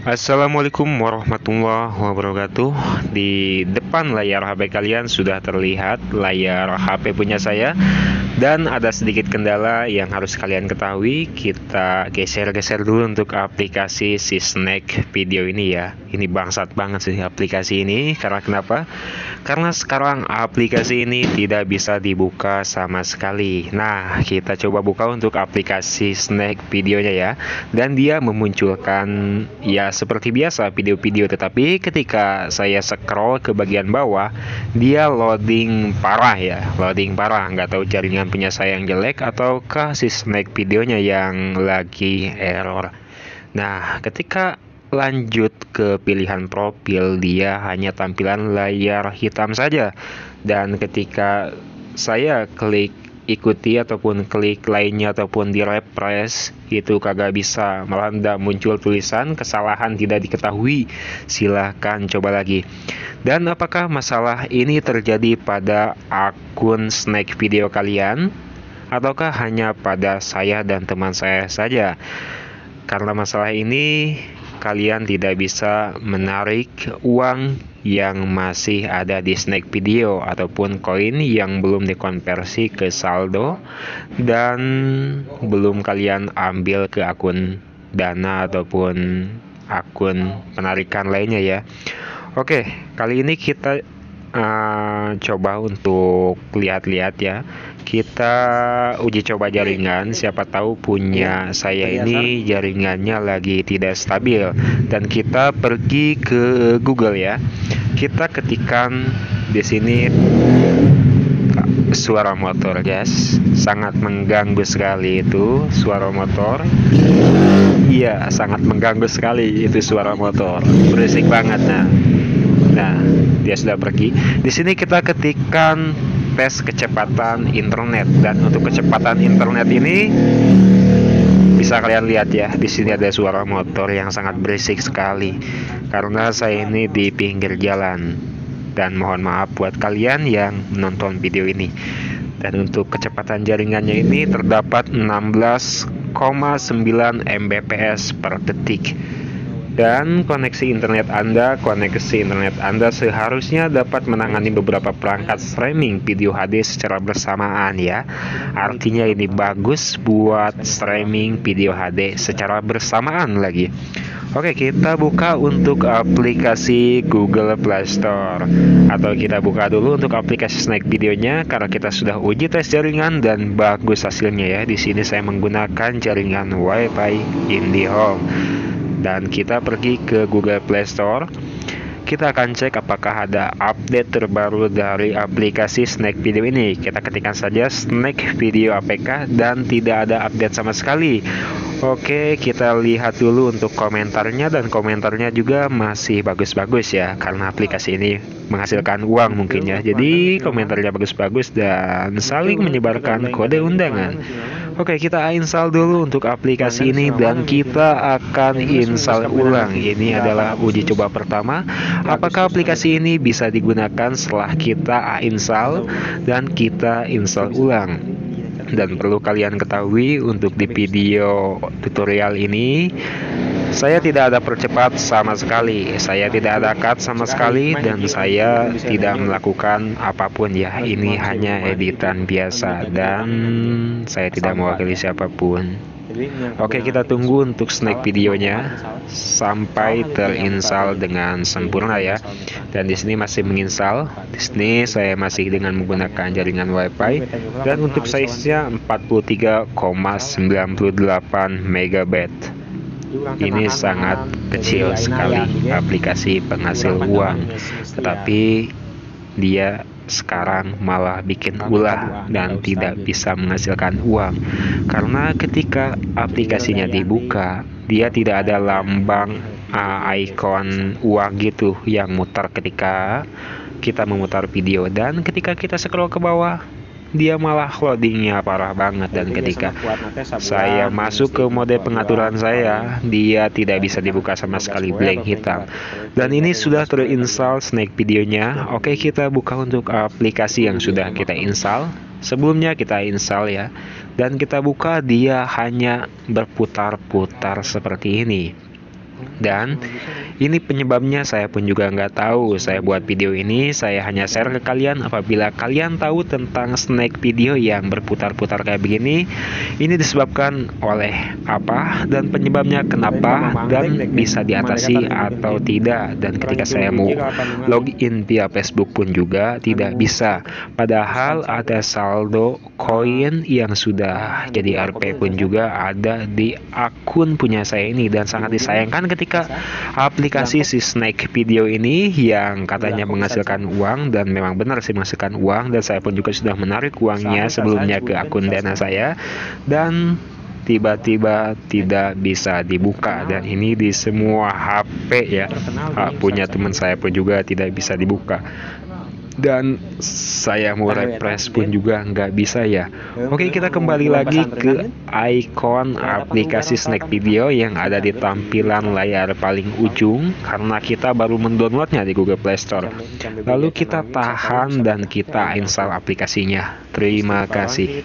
Assalamualaikum warahmatullahi wabarakatuh. Di depan layar HP kalian sudah terlihat layar HP punya saya. Dan ada sedikit kendala yang harus kalian ketahui. Kita geser-geser dulu untuk aplikasi si Snack Video ini ya. Ini bangsat banget sih aplikasi ini. Karena kenapa? Karena sekarang aplikasi ini tidak bisa dibuka sama sekali. Nah, kita coba buka untuk aplikasi Snack Videonya ya. Dan dia memunculkan ya seperti biasa video-video, tetapi ketika saya scroll ke bagian bawah, dia loading parah ya, loading parah. Nggak tahu jaringan punya saya yang jelek ataukah si Snack Videonya yang lagi error. Nah, ketika lanjut ke pilihan profil, dia hanya tampilan layar hitam saja. Dan ketika saya klik ikuti ataupun klik lainnya ataupun di refresh, itu kagak bisa, malah muncul tulisan kesalahan tidak diketahui, silahkan coba lagi. Dan apakah masalah ini terjadi pada akun Snack Video kalian ataukah hanya pada saya dan teman saya saja? Karena masalah ini kalian tidak bisa menarik uang yang masih ada di Snack Video ataupun koin yang belum dikonversi ke saldo dan belum kalian ambil ke akun Dana ataupun akun penarikan lainnya ya. Oke, kali ini kita coba untuk lihat-lihat ya. Kita uji coba jaringan, siapa tahu punya saya ini jaringannya lagi tidak stabil. Dan kita pergi ke Google ya. Kita ketikkan di sini suara motor, guys. Sangat mengganggu sekali itu suara motor. Iya, sangat mengganggu sekali itu suara motor. Berisik banget. Nah, dia sudah pergi. Di sini kita ketikkan tes kecepatan internet, dan untuk kecepatan internet ini bisa kalian lihat ya, di sini ada suara motor yang sangat berisik sekali karena saya ini di pinggir jalan. Dan mohon maaf buat kalian yang menonton video ini. Dan untuk kecepatan jaringannya ini terdapat 16,9 Mbps per detik. Dan koneksi internet Anda seharusnya dapat menangani beberapa perangkat streaming video HD secara bersamaan ya. Artinya ini bagus buat streaming video HD secara bersamaan lagi. Oke, kita buka untuk aplikasi Google Play Store, atau kita buka dulu untuk aplikasi Snack Videonya karena kita sudah uji tes jaringan dan bagus hasilnya ya. Di sini saya menggunakan jaringan WiFi IndiHome. Dan kita pergi ke Google Play Store. Kita akan cek apakah ada update terbaru dari aplikasi Snack Video ini. Kita ketikkan saja Snack Video APK dan tidak ada update sama sekali. Oke, kita lihat dulu untuk komentarnya, dan komentarnya juga masih bagus-bagus ya, karena aplikasi ini menghasilkan uang mungkin ya. Jadi komentarnya bagus-bagus dan saling menyebarkan kode undangan. Oke, kita install dulu untuk aplikasi ini dan kita akan install ulang. Ini adalah uji coba pertama. Apakah aplikasi ini bisa digunakan setelah kita install dan kita install ulang? Dan perlu kalian ketahui untuk di video tutorial ini saya tidak ada percepat sama sekali, saya tidak ada cut sama sekali, dan saya tidak melakukan apapun ya. Ini hanya editan biasa dan saya tidak mewakili siapapun. Oke, kita tunggu untuk Snack Videonya sampai terinstall dengan sempurna ya. Dan di sini masih menginstal. Di sini saya masih dengan menggunakan jaringan WiFi dan untuk size-nya 43,98 MB. Ini sangat kecil sekali aplikasi penghasil uang, tetapi dia sekarang malah bikin ulah dan tidak bisa menghasilkan uang karena ketika aplikasinya dibuka, dia tidak ada lambang icon uang gitu yang mutar ketika kita memutar video. Dan ketika kita scroll ke bawah, dia malah loadingnya parah banget. Dan ketika saya masuk ke mode pengaturan saya, dia tidak bisa dibuka sama sekali, blank hitam. Dan ini sudah terinstall Snack Videonya. Oke, kita buka untuk aplikasi yang sudah kita install. Sebelumnya kita install ya, dan kita buka, dia hanya berputar-putar seperti ini. Dan ini penyebabnya saya pun juga nggak tahu. Saya buat video ini, saya hanya share ke kalian. Apabila kalian tahu tentang snack video yang berputar-putar kayak begini, ini disebabkan oleh apa dan penyebabnya kenapa, dan bisa diatasi atau tidak. Dan ketika saya mau login via Facebook pun juga tidak bisa, padahal ada saldo koin yang sudah jadi RP pun juga ada di akun punya saya ini. Dan sangat disayangkan ketika aplikasi si Snack Video ini yang katanya menghasilkan uang, dan memang benar sih menghasilkan uang, dan saya pun juga sudah menarik uangnya sebelumnya ke akun Dana saya, dan tiba-tiba tidak bisa dibuka. Dan ini di semua HP ya, punya teman saya pun juga tidak bisa dibuka, dan saya mau refresh pun juga nggak bisa ya. Oke, kita kembali lagi ke ikon aplikasi Snack Video yang ada di tampilan layar paling ujung, karena kita baru mendownloadnya di Google Play Store. Lalu kita tahan dan kita install aplikasinya. Terima kasih.